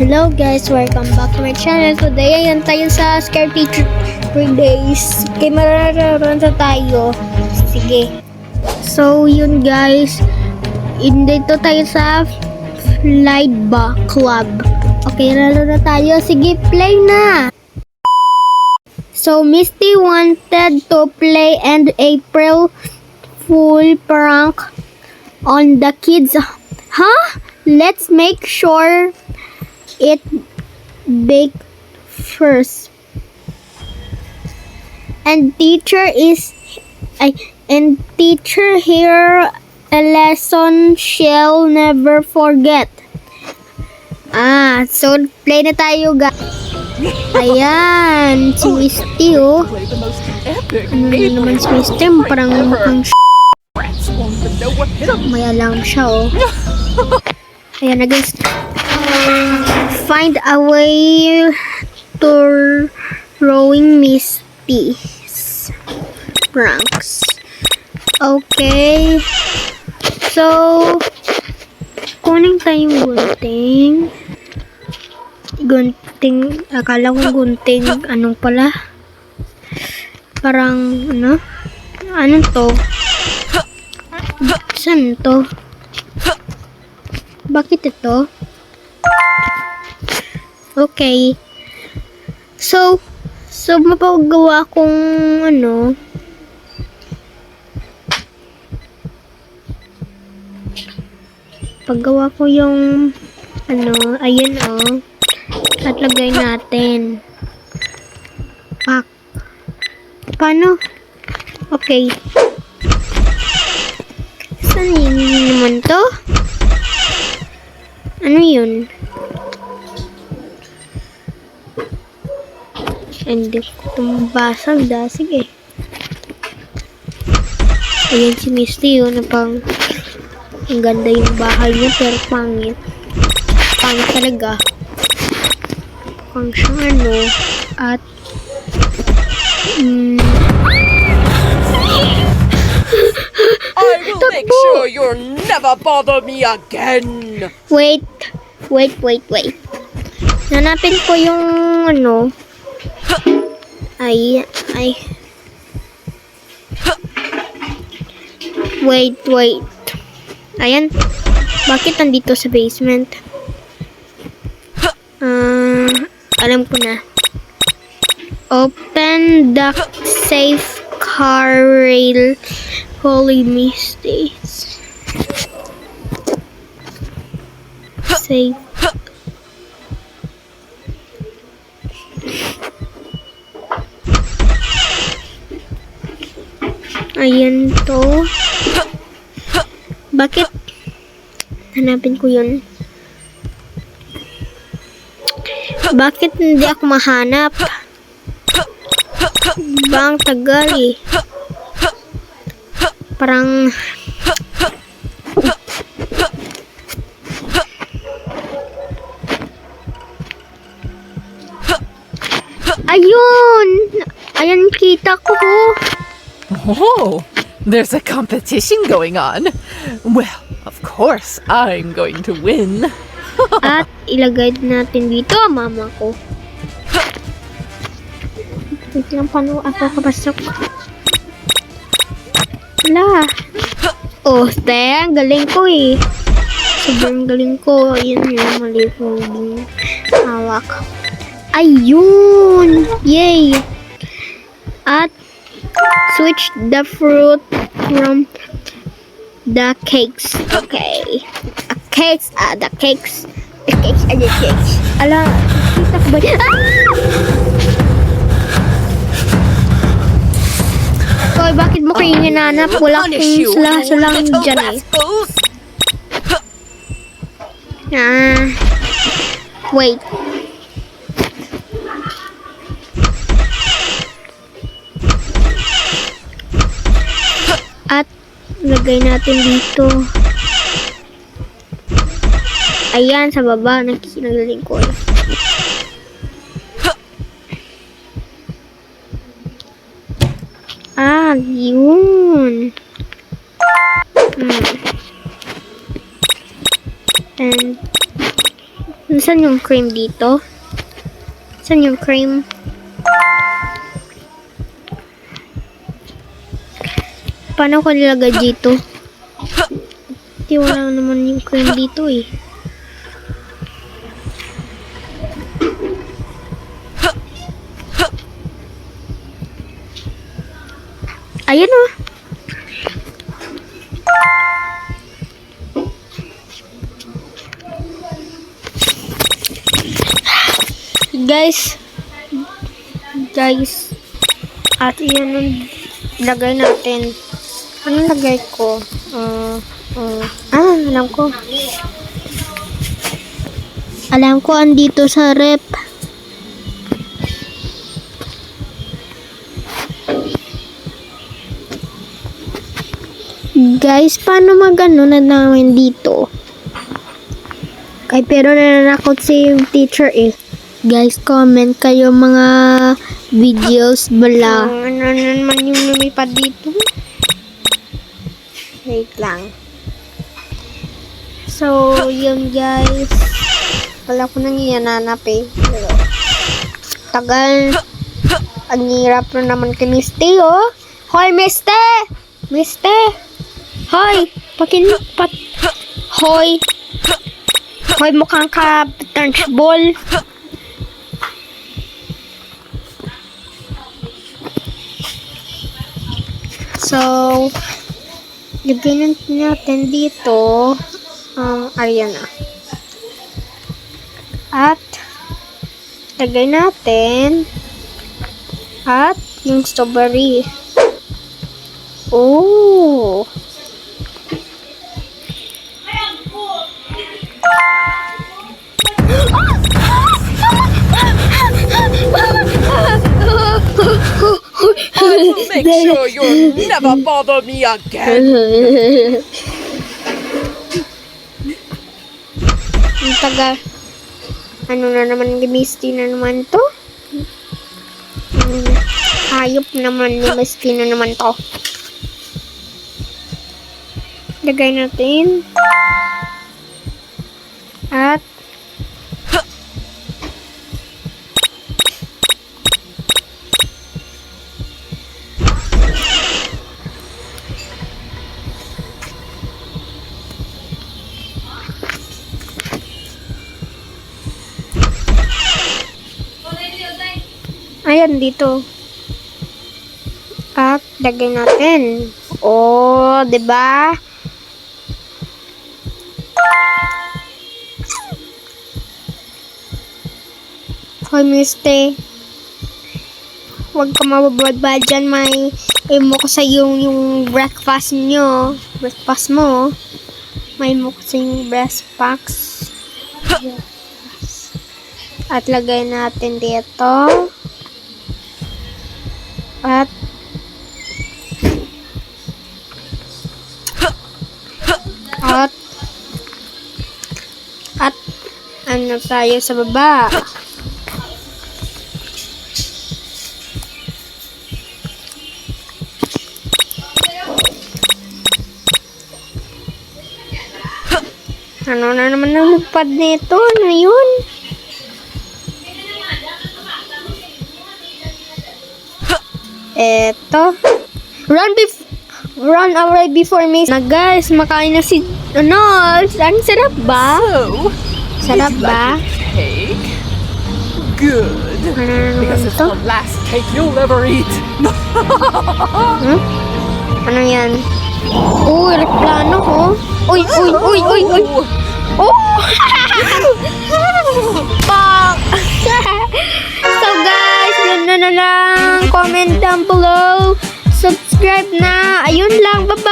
Hello guys, welcome back to my channel. Today, ayan tayo sa Scare Teacher 3 days. Okay, marararoon sa tayo. Sige. So, yun guys. Dito tayo sa Lightba Club. Okay, lalo na tayo. Sige, play na! So, Misty wanted to play an April Fool prank on the kids. Huh? Let's make sure it bake first. And teacher here a lesson she'll never forget. So play na tayo guys. Ayan, si Misty oh. Ano naman si Misty? Parang mukhang may alam siya oh. Ayan na guys. Find a way to throwing Misty's pranks. Okay. So, kunin tayong gunting. Akala ko gunting, anong pala? Parang, ano? Anong to? Saan to? Bakit ito? Okay. So mapagawa kong ano, paggawa ko yung ano, ayun oh. At lagay natin. Pak. Paano? Okay. Saan yun naman to? Ano yun? Hindi ko tumbasag da. Sige. Ayan si Misty yun. Ang ganda yung bahay niya pero pangit. Pangit talaga. Pang siyang ano. At I will make sure you'll never bother me again. Wait. Hanapin ko yung ano. Ay. Wait. Ayan. Bakit nandito sa basement? Alam ko na. Open the safe car rail. Holy mistakes. Safe. Ayan to. Bakit? Hanapin ko yun. Bakit hindi ako mahanap? Bang tagal eh. Parang ayun! Ayan kita ko. Oh, there's a competition going on. Well, of course, I'm going to win. At ilagay natin dito mama ko. Wait lang, paano ako kapasok? Wala. Oh, ang galing ko eh. Sobrang galing ko. Ayan yung mali ko hawak. Ayun! Yay! At switch the fruit from the cakes. Okay. The cakes. Ala, kita ko ba? Hoy, bakit mo kayo hinanap? Wala kong salang dyan eh. Wait. At lagay natin dito. Ayan, sa baba. Nagaling ko. Yun. And Saan yung cream dito? Saan yung cream? Paano ko nilagay dito? Di wala naman yung cream dito eh. Ayan o. Guys, at iyan ang lagay natin. Anong lagay ko? Alam ko. Alam ko, andito sa rep. Guys, paano magano na namin dito? Pero nananakot si teacher eh. Guys, comment kayo mga videos bala. Ano naman yung lumipad dito? Wait lang. So, yun guys. Wala ko nang iyananap eh. Tagal. Ang hirap na naman kay Misty oh. Hoy, Misty! Misty! Hoy! Hoy! Hoy, mukhang ka-punchball. So, lagyan natin dito ayan na. At lagay natin at yung strawberry. Oh! Make sure you'll never bother me again. Ang taga. Ano na naman, Misty na naman to? Hayop naman ni Misty na naman to. Lagay natin. At ayan dito. At lagay natin. Oh, 'di ba? Hoy, Misty. Huwag ka mababad dyan. May imo ko sa yung breakfast nyo. Breakfast mo. May imo ko sa yung breakfast. At lagay natin dito. At ano tayo sa baba. Ano na naman ang lupad nito? Ano yun? Eto. Run away before me. Na guys, makain na si ang sarap ba? So, Sarap would you ba? like your cake? Good. Ano na Because naman it's to? the last cake you'll ever eat. Ano yan? Uy, reklano ko. Uy. Oh! Pak! So guys, yun na lang. Comment down below. Subscribe na. Ayun lang. Bye-bye.